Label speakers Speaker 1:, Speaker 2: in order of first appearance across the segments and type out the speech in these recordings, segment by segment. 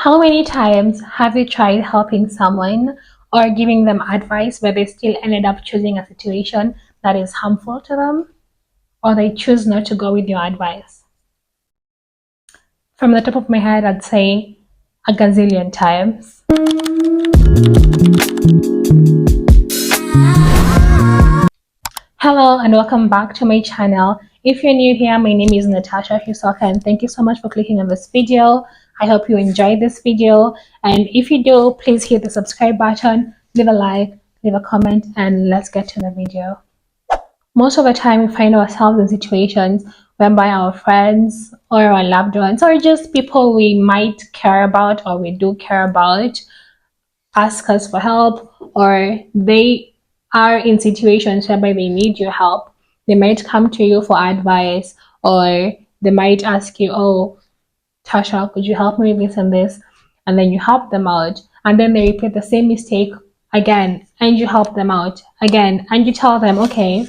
Speaker 1: How many times have you tried helping someone or giving them advice but they still ended up choosing a situation that is harmful to them, or they choose not to go with your advice? From the top of my head, I'd say a gazillion times. Hello and welcome back to my channel. If you're new here, my name is Natasha Hisoka and thank you so much for clicking on this video. I hope you enjoyed this video, and if you do, please hit the subscribe button, leave a like, leave a comment, and let's get to the video. Most of the time we find ourselves in situations whereby our friends or our loved ones or just people we might care about or we do care about ask us for help, or they are in situations whereby they need your help. They might come to you for advice, or they might ask you, oh, Tasha, could you help me with this and this? And then you help them out, and then they repeat the same mistake again, and you help them out again, and you tell them, okay,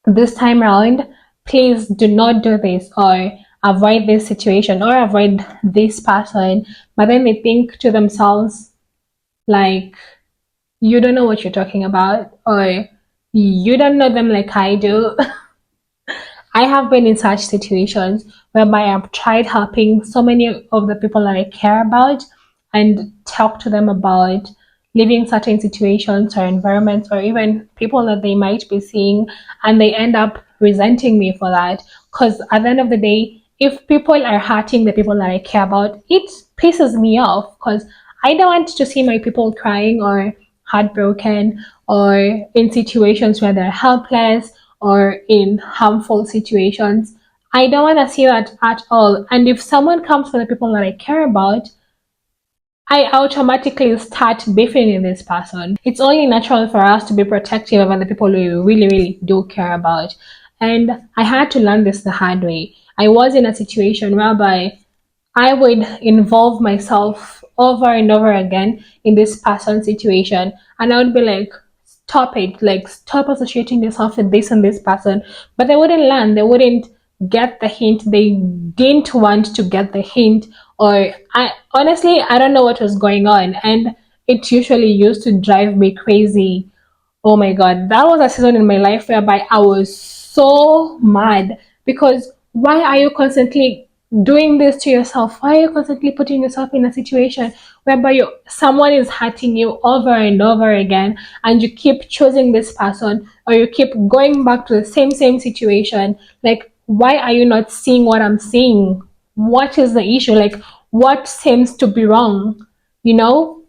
Speaker 1: this time around, please do not do this, or avoid this situation, or avoid this person. But then they think to themselves, like, you don't know what you're talking about, or you don't know them like I do. I have been in such situations whereby I've tried helping so many of the people that I care about and talk to them about living certain situations or environments or even people that they might be seeing, and they end up resenting me for that. Because at the end of the day, if people are hurting the people that I care about, it pisses me off because I don't want to see my people crying or heartbroken or in situations where they're helpless or in harmful situations. I don't want to see that at all. And if someone comes for the people that I care about, I automatically start beefing with this person. It's only natural for us to be protective of the people we really, really do care about. And I had to learn this the hard way. I was in a situation whereby I would involve myself over and over again in this person's situation, and I would be like, stop it, like, stop associating yourself with this and this person. But they wouldn't learn, they wouldn't get the hint, they didn't want to get the hint, or I honestly, I don't know what was going on, and it usually used to drive me crazy. Oh my god, that was a season in my life whereby I was so mad because why are you constantly doing this to yourself? Why are you constantly putting yourself in a situation whereby someone is hurting you over and over again, and you keep choosing this person, or you keep going back to the same situation? Like, why are you not seeing what I'm seeing? What is the issue? Like, what seems to be wrong? You know?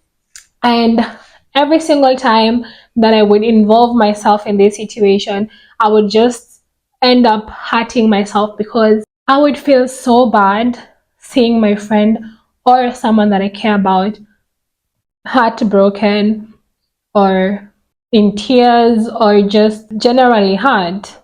Speaker 1: And every single time that I would involve myself in this situation, I would just end up hurting myself because I would feel so bad seeing my friend or someone that I care about heartbroken or in tears or just generally hurt.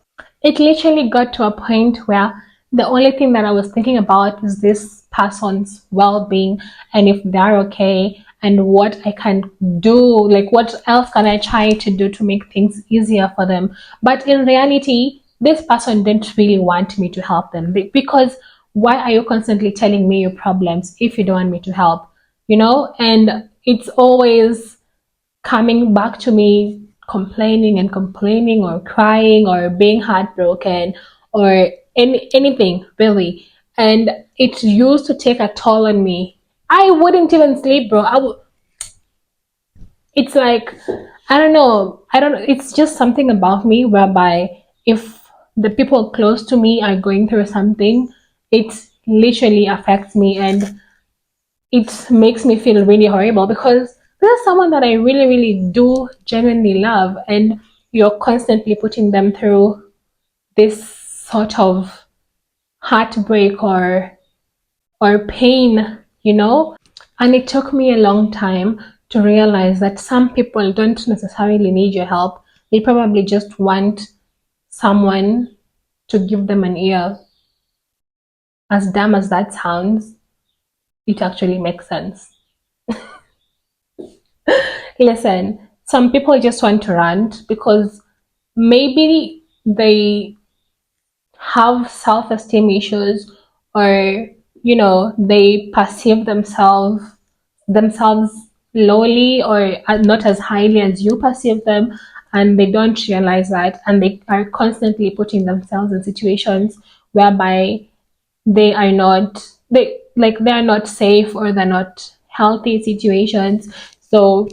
Speaker 1: It literally got to a point where the only thing that I was thinking about is this person's well-being and if they're okay and what I can do, like what else can I try to do to make things easier for them. But in reality, this person didn't really want me to help them because why are you constantly telling me your problems if you don't want me to help? And it's always coming back to me complaining and complaining or crying or being heartbroken or anything really, and it used to take a toll on me. I wouldn't even sleep, bro. It's like, I don't know, it's just something about me whereby if the people close to me are going through something, it literally affects me, and it makes me feel really horrible because this is someone that I really, really do genuinely love, and you're constantly putting them through this sort of heartbreak or pain, And it took me a long time to realize that some people don't necessarily need your help. They probably just want someone to give them an ear. As dumb as that sounds, it actually makes sense. Listen, some people just want to rant because maybe they have self-esteem issues, or they perceive themselves themselves lowly or not as highly as you perceive them, and they don't realize that, and they are constantly putting themselves in situations whereby they are not they are not safe, or they're not healthy situations. So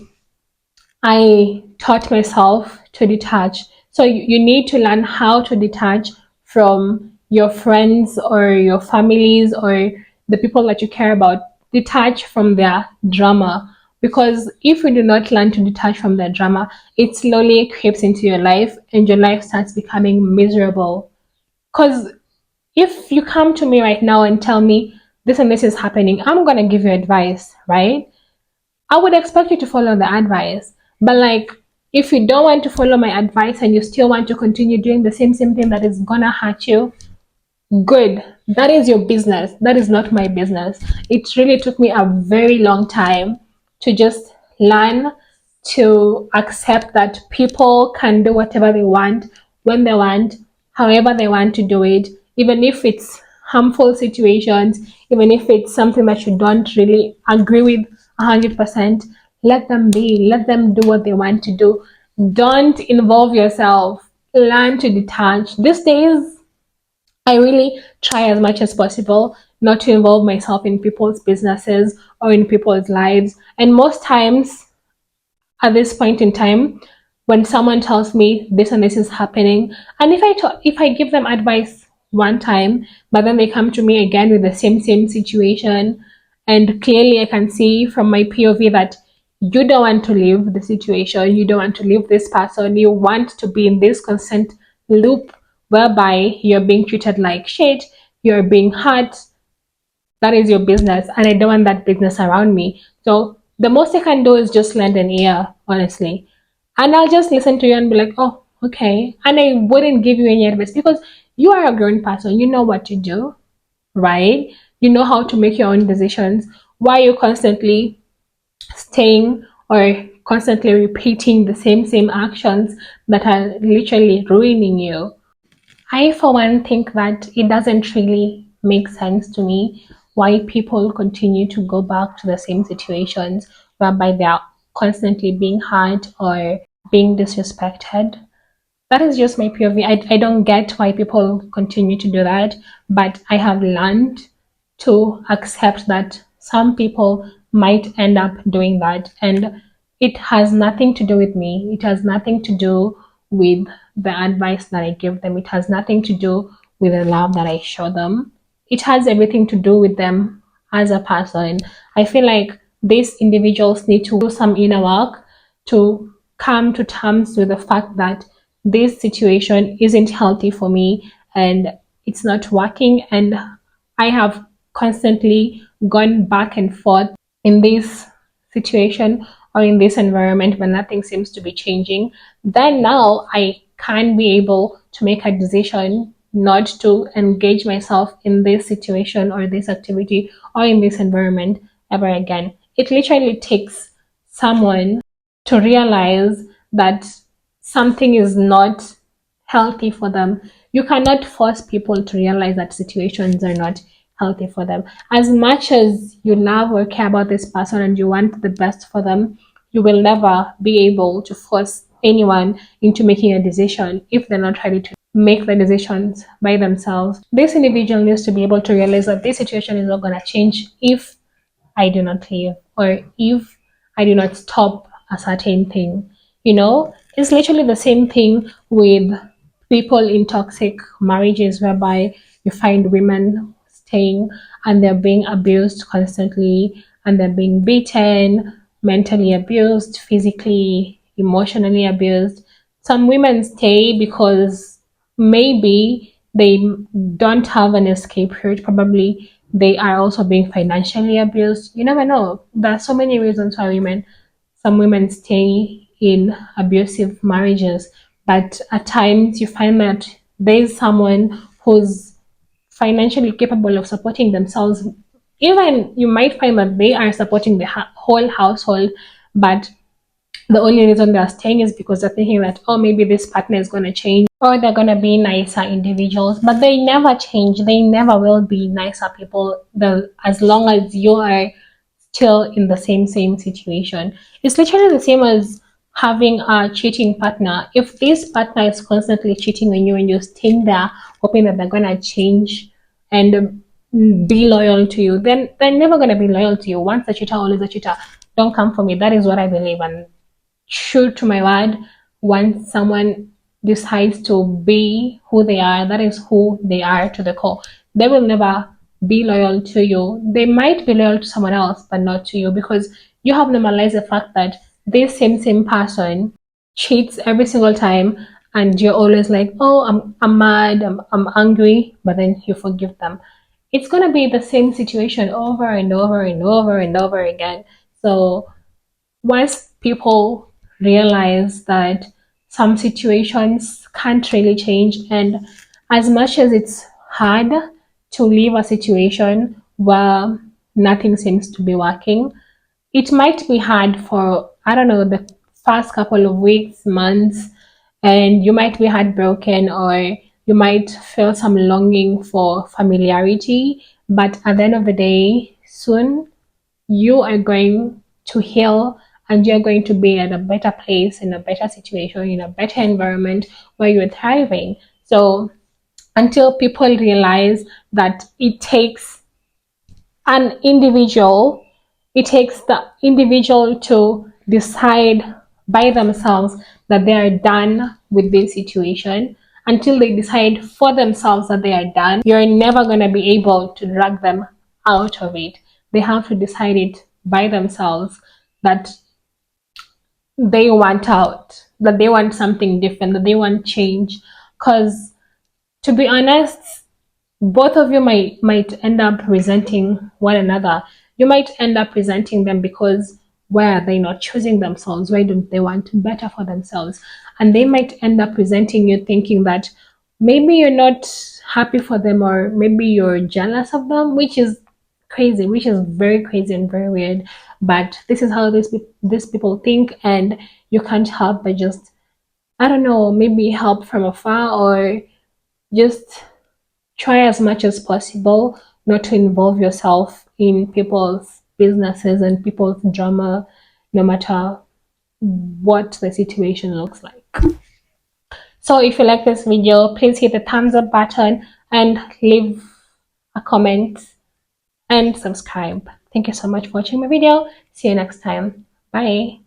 Speaker 1: I taught myself to detach. So you need to learn how to detach from your friends or your families or the people that you care about. Detach from their drama. Because if you do not learn to detach from their drama, it slowly creeps into your life and your life starts becoming miserable. Because if you come to me right now and tell me this and this is happening, I'm going to give you advice, right? I would expect you to follow the advice. But like, if you don't want to follow my advice and you still want to continue doing the same thing that is gonna hurt you, good. That is your business. That is not my business. It really took me a very long time to just learn to accept that people can do whatever they want, when they want, however they want to do it, even if it's harmful situations, even if it's something that you don't really agree with 100%. Let them be. Let them do what they want to do. Don't involve yourself. Learn to detach. These days, I really try as much as possible not to involve myself in people's businesses or in people's lives. And most times, at this point in time, when someone tells me this and this is happening, and if I give them advice one time, but then they come to me again with the same situation, and clearly I can see from my POV that you don't want to leave the situation, you don't want to leave this person, you want to be in this constant loop whereby you're being treated like shit, you're being hurt. That is your business, and I don't want that business around me. So the most I can do is just lend an ear, honestly. And I'll just listen to you and be like, oh, okay. And I wouldn't give you any advice because you are a grown person. You know what to do, right? You know how to make your own decisions. Why are you constantly staying or constantly repeating the same actions that are literally ruining you? I, for one, think that it doesn't really make sense to me why people continue to go back to the same situations whereby they are constantly being hurt or being disrespected. That is just my POV. I don't get why people continue to do that, but I have learned to accept that some people might end up doing that. And it has nothing to do with me. It has nothing to do with the advice that I give them. It has nothing to do with the love that I show them. It has everything to do with them as a person. I feel like these individuals need to do some inner work to come to terms with the fact that this situation isn't healthy for me and it's not working, and I have constantly gone back and forth in this situation or in this environment when nothing seems to be changing. Then now I can be able to make a decision not to engage myself in this situation or this activity or in this environment ever again. It literally takes someone to realize that something is not healthy for them. You cannot force people to realize that situations are not healthy for them. As much as you love or care about this person and you want the best for them, you will never be able to force anyone into making a decision if they're not ready to make the decisions by themselves. This individual needs to be able to realize that this situation is not going to change if I do not leave or if I do not stop a certain thing. It's literally the same thing with people in toxic marriages whereby you find women staying and they're being abused constantly and they're being beaten, mentally abused, physically, emotionally abused. Some women stay because maybe they don't have an escape route. Probably they are also being financially abused. You never know. There are so many reasons why some women stay in abusive marriages, but at times you find that there's someone who's financially capable of supporting themselves. Even you might find that they are supporting the whole household, but the only reason they're staying is because they're thinking that, oh, maybe this partner is going to change or they're going to be nicer individuals. But they never change. They never will be nicer people as long as you are still in the same situation. It's literally the same as having a cheating partner. If this partner is constantly cheating on you and you're staying there hoping that they're gonna change and be loyal to you, then they're never gonna be loyal to you. Once a cheater, always a cheater. Don't come for me. That is what I believe, and true to my word, once someone decides to be who they are, that is who they are to the core. They will never be loyal to you. They might be loyal to someone else, but not to you, because you have normalized the fact that this same person cheats every single time, and you're always like, oh, I'm mad, I'm angry, but then you forgive them. It's gonna be the same situation over and over and over and over again. So once people realize that some situations can't really change, and as much as it's hard to leave a situation where nothing seems to be working, it might be hard for, I don't know, the first couple of weeks, months, and you might be heartbroken, or you might feel some longing for familiarity, but at the end of the day, soon you are going to heal, and you're going to be at a better place, in a better situation, in a better environment where you're thriving. So until people realize that an individual it takes the individual to decide by themselves that they are done with this situation. Until they decide for themselves that they are done, you're never going to be able to drag them out of it. They have to decide it by themselves that they want out, that they want something different, that they want change. Because to be honest, both of you might end up resenting one another. You might end up resenting them because why are they not choosing themselves? Why don't they want better for themselves? And they might end up resenting you, thinking that maybe you're not happy for them, or maybe you're jealous of them, which is crazy, which is very crazy and very weird. But this is how these people think, and you can't help but just, I don't know, maybe help from afar, or just try as much as possible not to involve yourself in people's businesses and people's drama, no matter what the situation looks like. So if you like this video, please hit the thumbs up button and leave a comment and subscribe. Thank you so much for watching my video. See you next time. Bye.